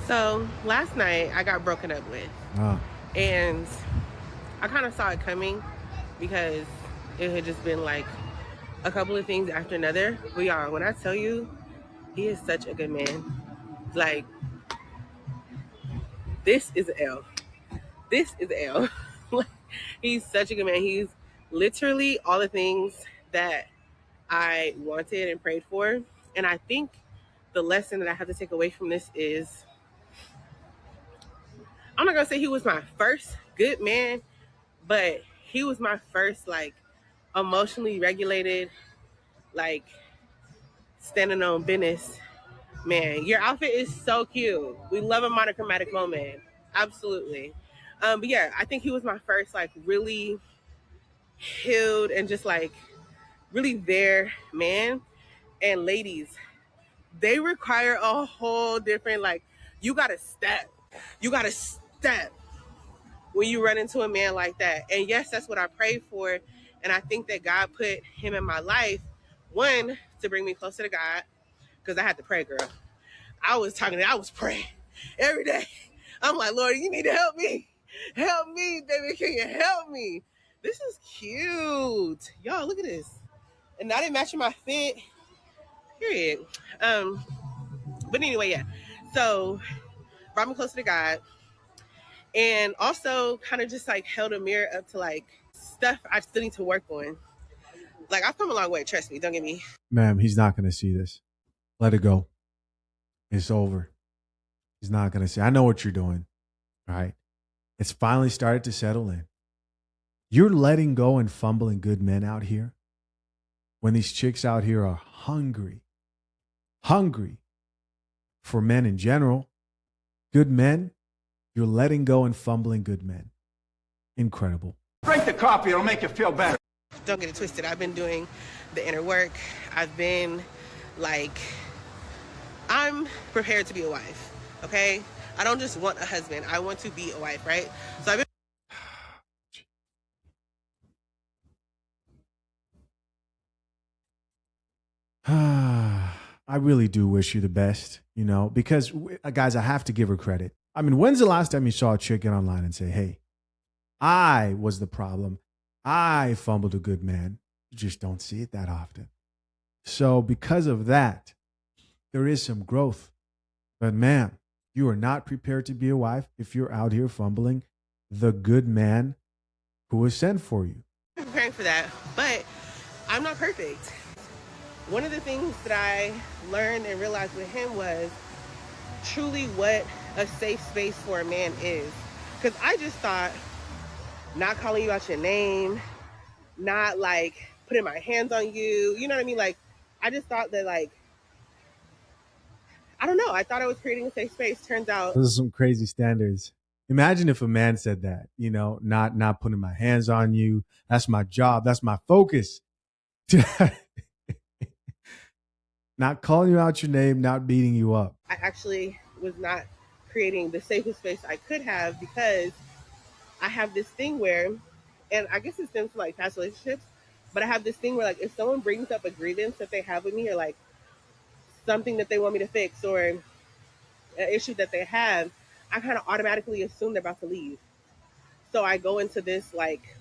So last night I got broken up with, Ah, and I kind of saw it coming because it had just been like a couple of things after another. But y'all, when I tell you, he is such a good man. Like, this is an L. This is an L. Like, he's such a good man. He's literally all the things that I wanted and prayed for. And I think the lesson that I have to take away from this is I'm not gonna say he was my first good man, but he was my first like emotionally regulated, like standing on business. Man, your outfit is so cute. We love a monochromatic moment. Absolutely. But yeah, I think he was my first like really healed and just like really there man. And ladies, they require a whole different like you gotta step. You gotta step when you run into a man like that. And yes, that's what I prayed for. And I think that God put him in my life, one, to bring me closer to God, because I had to pray, girl. I was praying every day. I'm like, Lord, you need to help me. Help me, baby. Can you help me? This is cute. Y'all, look at this. And not it matching my fit. Period. But anyway, yeah. So brought me closer to God. And also kind of just like held a mirror up to like stuff I still need to work on. Like I've come a long way, trust me, don't get me. ma'am, he's not going to see this. Let it go. It's over. He's not going to see. I know what you're doing. All right. It's finally started to settle in. You're letting go and fumbling good men out here when these chicks out here are hungry for men in general. Good men, you're letting go and fumbling good men. Incredible. Drink the coffee, it'll make you feel better. Don't get it twisted. I've been doing the inner work. I've been like, I'm prepared to be a wife, okay? I don't just want a husband. I want to be a wife, right? So I've been I really do wish you the best, because guys, I have to give her credit. I mean, when's the last time you saw a chick get online and say, hey, I was the problem. I fumbled a good man. You just don't see it that often. So because of that, there is some growth. But man, you are not prepared to be a wife if you're out here fumbling the good man who was sent for you. preparing for that, but I'm not perfect. One of the things that I learned and realized with him was truly what a safe space for a man is. Because I just thought not calling you out your name, not like putting my hands on you, you know what I mean? Like, I just thought that like, I don't know. I thought I was creating a safe space. Turns out Those are some crazy standards. Imagine if a man said that, not putting my hands on you. That's my job. That's my focus. Not calling you out your name, not beating you up. I actually was not creating the safest space I could have because I have this thing where, and I guess it stems from like past relationships, but I have this thing where like if someone brings up a grievance that they have with me or like something that they want me to fix or an issue that they have, I kind of automatically assume they're about to leave. So I go into this like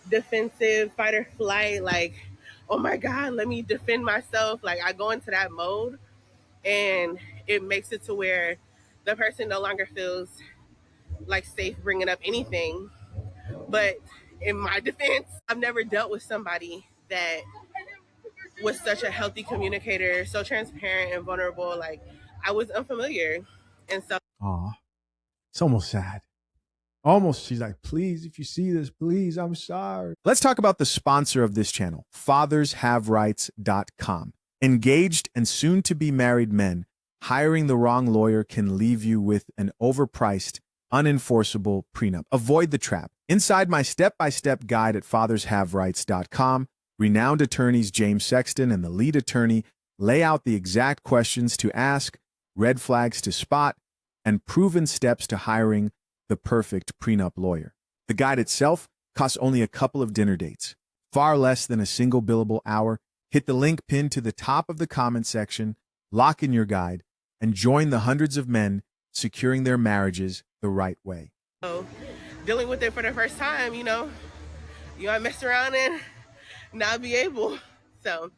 defensive fight or flight, like, oh my God, let me defend myself. Like I go into that mode and it makes it to where the person no longer feels like safe bringing up anything. But in my defense, I've never dealt with somebody that was such a healthy communicator, so transparent and vulnerable. Like I was unfamiliar. And so Aw, it's almost sad. Almost, she's like, please, if you see this, please, I'm sorry. Let's talk about the sponsor of this channel, fathershaverights.com. Engaged and soon to be married men, hiring the wrong lawyer can leave you with an overpriced, unenforceable prenup. Avoid the trap. Inside my step-by-step guide at fathershaverights.com, renowned attorneys James Sexton and the lead attorney lay out the exact questions to ask, red flags to spot, and proven steps to hiring the perfect prenup lawyer. The guide itself costs only a couple of dinner dates, far less than a single billable hour. Hit the link pinned to the top of the comment section, lock in your guide, and join the hundreds of men securing their marriages the right way. So dealing with it for the first time, you might mess around and not be able. So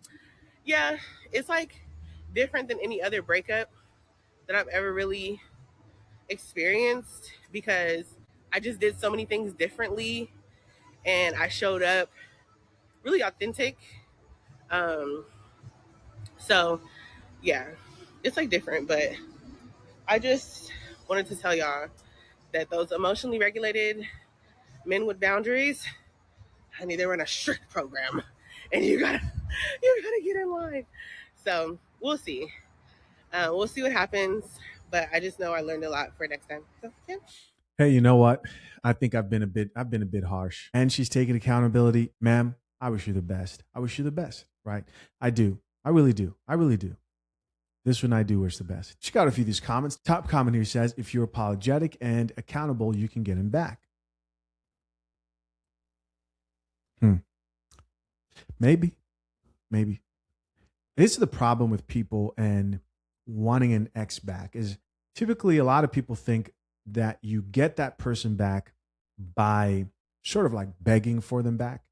yeah, it's like different than any other breakup that I've ever really experienced, because I just did so many things differently and I showed up really authentic. So yeah, it's like different, but I just wanted to tell y'all that those emotionally regulated men with boundaries, honey, they're in a strict program and you gotta get in line. So we'll see. We'll see what happens, but I just know I learned a lot for next time. So yeah. Hey, you know what? I think I've been a bit harsh. And she's taking accountability. Ma'am, I wish you the best. I wish you the best, right? I do. I really do. I really do. This one I do wish the best. Check out a few of these comments. Top comment here says, if you're apologetic and accountable, you can get him back. Maybe. This is the problem with people and wanting an ex back, is typically a lot of people think that you get that person back by sort of like begging for them back.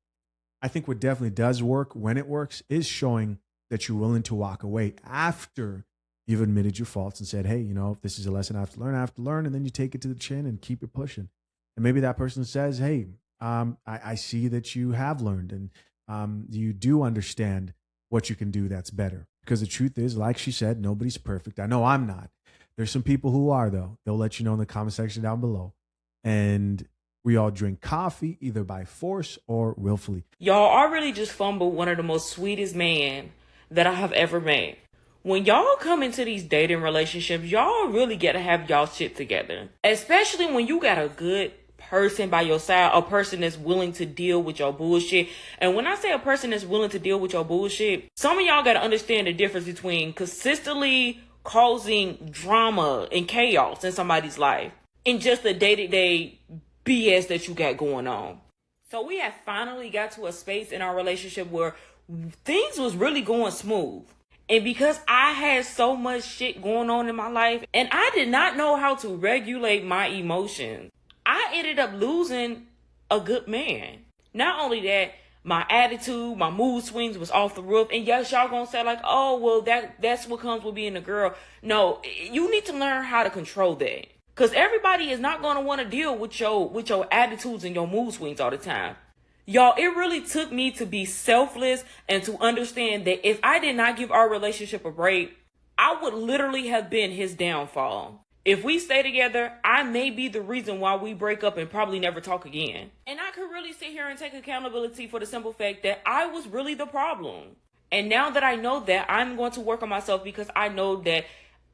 I think what definitely does work, when it works, is showing that you're willing to walk away after you've admitted your faults and said, hey, if this is a lesson I have to learn, and then you take it to the chin and keep it pushing. And maybe that person says, hey, I see that you have learned and you do understand what you can do that's better. Because the truth is, like she said, nobody's perfect. I know I'm not. There's some people who are, though. They'll let you know in the comment section down below. And we all drink coffee either by force or willfully. Y'all already just fumbled one of the most sweetest men that I have ever met. When y'all come into these dating relationships, y'all really got to have y'all shit together. Especially when you got a good person by your side, a person that's willing to deal with your bullshit. And when I say a person that's willing to deal with your bullshit, some of y'all got to understand the difference between consistently causing drama and chaos in somebody's life and just the day-to-day BS that you got going on. So we have finally got to a space in our relationship where things was really going smooth. And because I had so much shit going on in my life and I did not know how to regulate my emotions, I ended up losing a good man. Not only that, my attitude, my mood swings was off the roof. And yes, y'all gonna say like, oh, well, that's what comes with being a girl. No, you need to learn how to control that. Because everybody is not gonna want to deal with your attitudes and your mood swings all the time. Y'all, it really took me to be selfless and to understand that if I did not give our relationship a break, I would literally have been his downfall. If we stay together, I may be the reason why we break up and probably never talk again. And I could really sit here and take accountability for the simple fact that I was really the problem. And now that I know that, I'm going to work on myself because I know that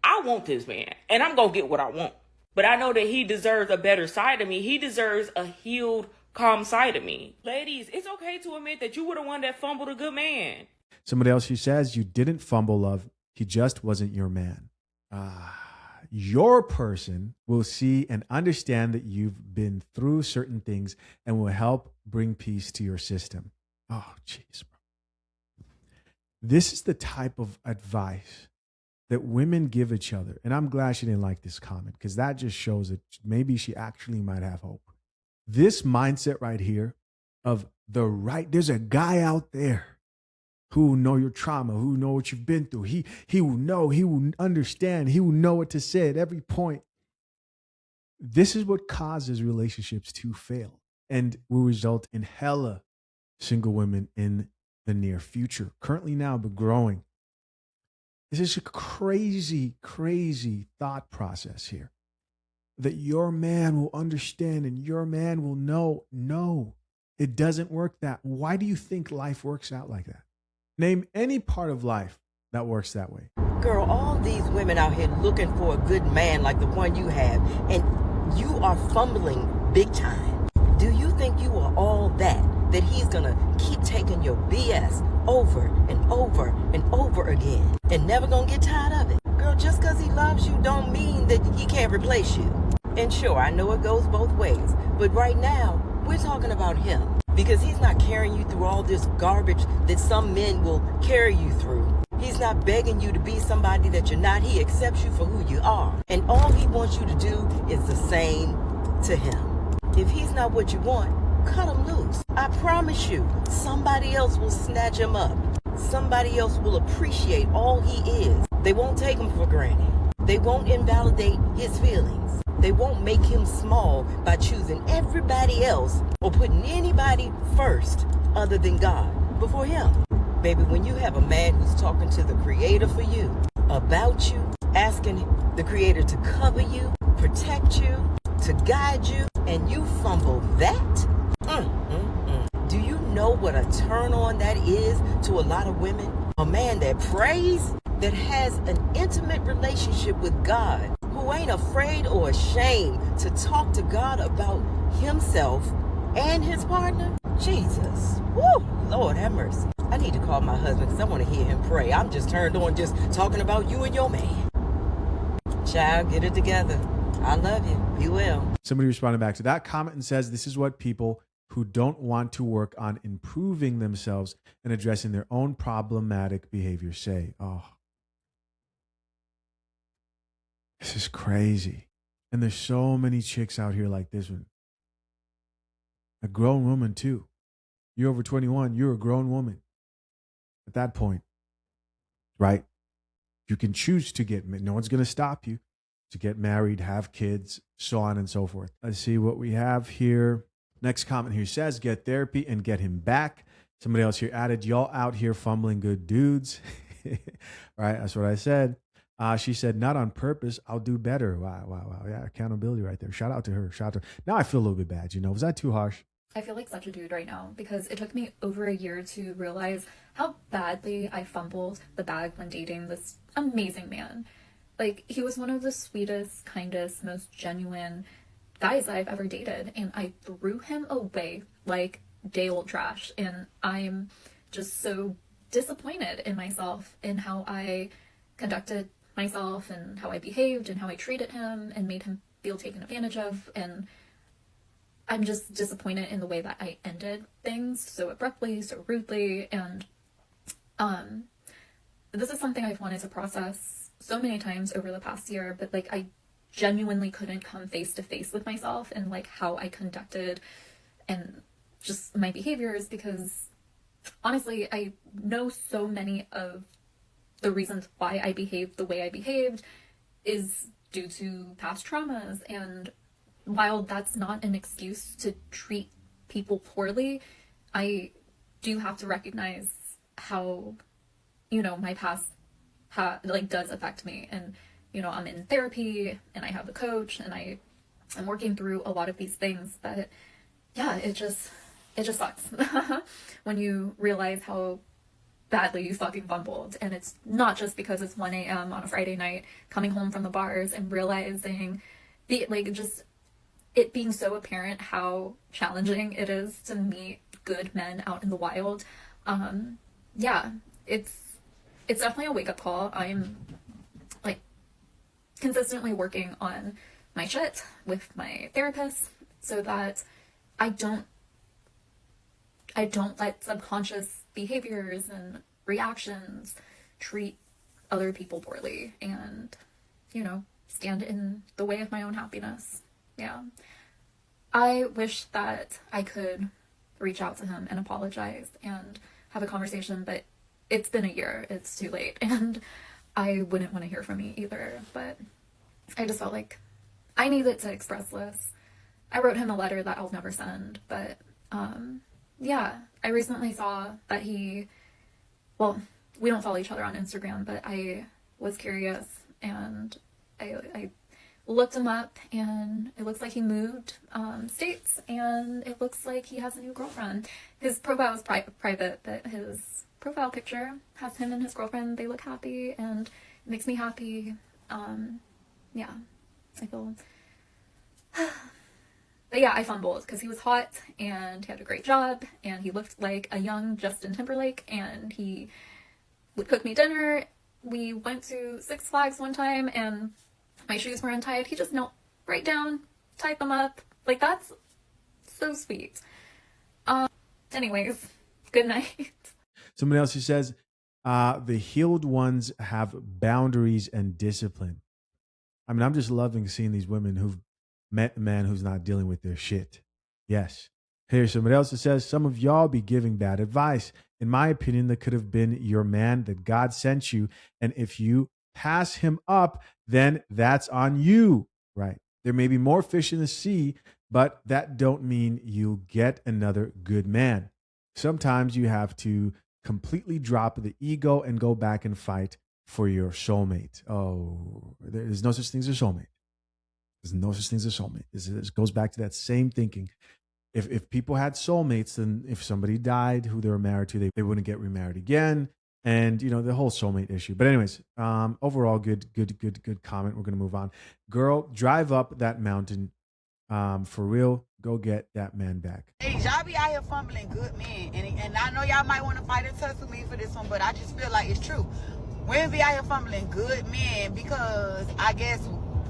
I want this man and I'm going to get what I want. But I know that he deserves a better side of me. He deserves a healed, calm side of me. Ladies, it's okay to admit that you were the one that fumbled a good man. Somebody else who says you didn't fumble love. He just wasn't your man. Your person will see and understand that you've been through certain things and will help bring peace to your system. Oh, jeez, bro. This is the type of advice that women give each other. And I'm glad she didn't like this comment because that just shows that maybe she actually might have hope. This mindset right here of there's a guy out there who will know your trauma, who will know what you've been through. He will know, he will understand, he will know what to say at every point. This is what causes relationships to fail and will result in hella single women in the near future. Currently now, but growing. This is a crazy, crazy thought process here. That your man will understand and your man will know. No, it doesn't work that. Why do you think life works out like that? Name any part of life that works that way. Girl, all these women out here looking for a good man like the one you have, and you are fumbling big time. Do you think you are all that he's gonna keep taking your BS over and over and over again and never gonna get tired of it? Girl, just because he loves you don't mean that he can't replace you. And sure, I know it goes both ways, but right now, we're talking about him. Because he's not carrying you through all this garbage that some men will carry you through. He's not begging you to be somebody that you're not. He accepts you for who you are. And all he wants you to do is the same to him. If he's not what you want, cut him loose. I promise you, somebody else will snatch him up. Somebody else will appreciate all he is. They won't take him for granted. They won't invalidate his feelings. They won't make him small by choosing everybody else or putting anybody first other than God before him. Baby, when you have a man who's talking to the Creator for you, about you, asking the Creator to cover you, protect you, to guide you, and you fumble that, do you know what a turn on that is to a lot of women? A man that prays, that has an intimate relationship with God, who ain't afraid or ashamed to talk to God about himself and his partner? Jesus. Woo! Lord have mercy. I need to call my husband because I want to hear him pray. I'm just turned on just talking about you and your man. Child, get it together. I love you. Be well. Somebody responded back to that comment and says, this is what people who don't want to work on improving themselves and addressing their own problematic behavior say. Oh, this is crazy. And there's so many chicks out here like this one. A grown woman too. You're over 21. You're a grown woman. At that point, right? You can choose to get, no one's going to stop you, to get married, have kids, so on and so forth. Let's see what we have here. Next comment here says, get therapy and get him back. Somebody else here added, y'all out here fumbling good dudes. Right, that's what I said. She said, not on purpose, I'll do better. Wow. Yeah, accountability right there. Shout out to her. Now I feel a little bit bad, Was that too harsh? I feel like such a dude right now because it took me over a year to realize how badly I fumbled the bag when dating this amazing man. Like, he was one of the sweetest, kindest, most genuine guys I've ever dated, and I threw him away like day old trash. And I'm just so disappointed in myself in how I conducted myself and how I behaved and how I treated him and made him feel taken advantage of. And I'm just disappointed in the way that I ended things so abruptly, so rudely. And this is something I've wanted to process so many times over the past year, but like I genuinely couldn't come face to face with myself and like how I conducted and just my behaviors, because honestly, I know so many of the reasons why I behaved the way I behaved is due to past traumas. And while that's not an excuse to treat people poorly, I do have to recognize how, my past does affect me. And, I'm in therapy and I have a coach and I'm working through a lot of these things. But yeah, it just sucks when you realize how badly you fucking fumbled. And it's not just because it's 1 a.m. on a Friday night coming home from the bars and realizing it being so apparent how challenging it is to meet good men out in the wild. Yeah, it's definitely a wake-up call. I'm consistently working on my shit with my therapist so that I don't let subconscious behaviors and reactions treat other people poorly and, stand in the way of my own happiness. Yeah. I wish that I could reach out to him and apologize and have a conversation, but it's been a year. It's too late. And I wouldn't want to hear from me either. But I just felt like I needed to express this. I wrote him a letter that I'll never send. But yeah, I recently saw that we don't follow each other on Instagram, but I was curious and I looked him up, and it looks like he moved states, and it looks like he has a new girlfriend. His profile is private, but his profile picture has him and his girlfriend. They look happy, and it makes me happy. Yeah, I feel... But yeah, I fumbled because he was hot, and he had a great job, and he looked like a young Justin Timberlake, and he would cook me dinner. We went to Six Flags one time, and my shoes were untied. He just knelt right down, tied them up. Like, that's so sweet. Anyways, good night. Somebody else who says, The healed ones have boundaries and discipline. I mean, I'm just loving seeing these women who've met a man who's not dealing with their shit. Yes. Here's somebody else that says, some of y'all be giving bad advice. In my opinion, that could have been your man that God sent you. And if you pass him up, then that's on you, right? There may be more fish in the sea, but that don't mean you'll get another good man. Sometimes you have to completely drop the ego and go back and fight for your soulmate. Oh, there's no such thing as a soulmate. There's no such thing as a soulmate. This goes back to that same thinking. If people had soulmates, then if somebody died who they were married to, they wouldn't get remarried again. And, you know, the whole soulmate issue. But anyways, overall, good comment. We're going to move on. Girl, drive up that mountain. For real, go get that man back. Hey, y'all be out here fumbling good men. And I know y'all might want to fight and tussle me for this one, but I just feel like it's true. Women be out here fumbling good men because I guess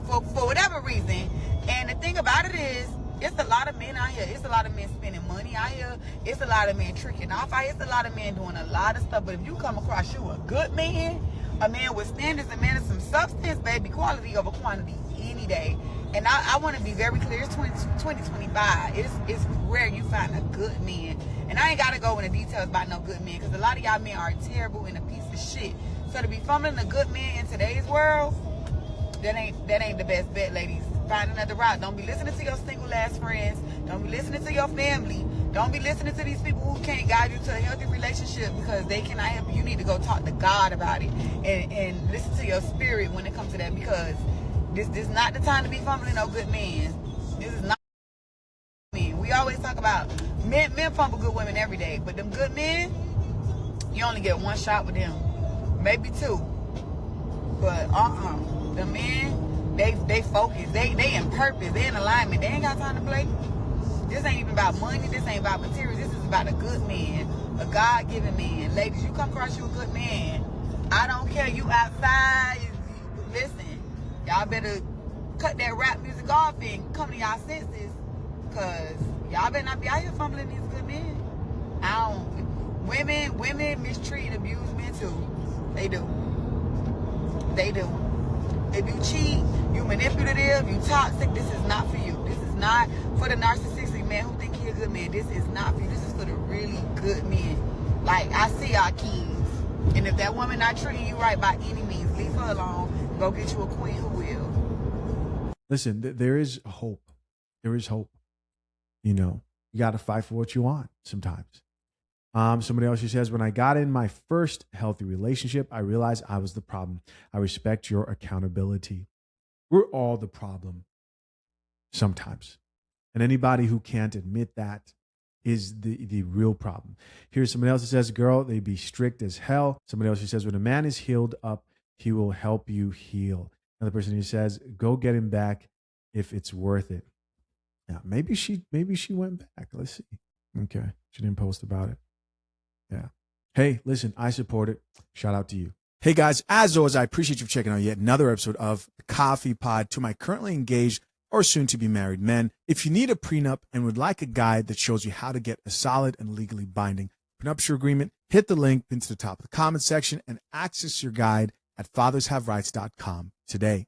for whatever reason. And the thing about it is, it's a lot of men out here. It's a lot of men spending money out here. It's a lot of men tricking off out here. It's a lot of men doing a lot of stuff. But if you come across you a good man, a man with standards, a man with some substance, baby, quality over quantity any day. And I want to be very clear. It's 2025. It's rare you find a good man. And I ain't got to go into details about no good men because a lot of y'all men are terrible and a piece of shit. So to be fumbling a good man in today's world, that ain't the best bet, ladies. Find another route. Don't be listening to your single ass friends. Don't be listening to your family. Don't be listening to these people who can't guide you to a healthy relationship because they cannot help you. You need to go talk to God about it and listen to your spirit when it comes to that because this is not the time to be fumbling no good men. This is not men. We always talk about men fumble good women every day, but them good men, you only get one shot with them, maybe two. But the men, they focus, they in purpose, they in alignment. They ain't got time to play. This ain't even about money. This ain't about material. This is about a good man, a God-given man. Ladies, you come across you a good man. I don't care. You outside. Listen, y'all better cut that rap music off and come to y'all senses, cause y'all better not be out here fumbling these good men. Women mistreat and abuse men too. They do. If you cheat, you manipulative, you toxic, this is not for you. This is not for the narcissistic man who think he a good man. This is not for you. This is for the really good men. Like, I see our kings. And if that woman not treating you right by any means, leave her alone. Go get you a queen who will. Listen, there is hope. There is hope. You know, you got to fight for what you want sometimes. Somebody else, she says, when I got in my first healthy relationship, I realized I was the problem. I respect your accountability. We're all the problem sometimes. And anybody who can't admit that is the real problem. Here's somebody else that says, girl, they be strict as hell. Somebody else who says, when a man is healed up, he will help you heal. Another person who says, go get him back if it's worth it. Now, maybe she went back. Let's see. Okay. She didn't post about it. Yeah. Hey, listen, I support it. Shout out to you. Hey guys, as always, I appreciate you checking out yet another episode of the Coffee Pod. To my currently engaged or soon to be married men, if you need a prenup and would like a guide that shows you how to get a solid and legally binding prenuptial agreement, hit the link pinned to the top of the comment section and access your guide at fathershaverights.com today.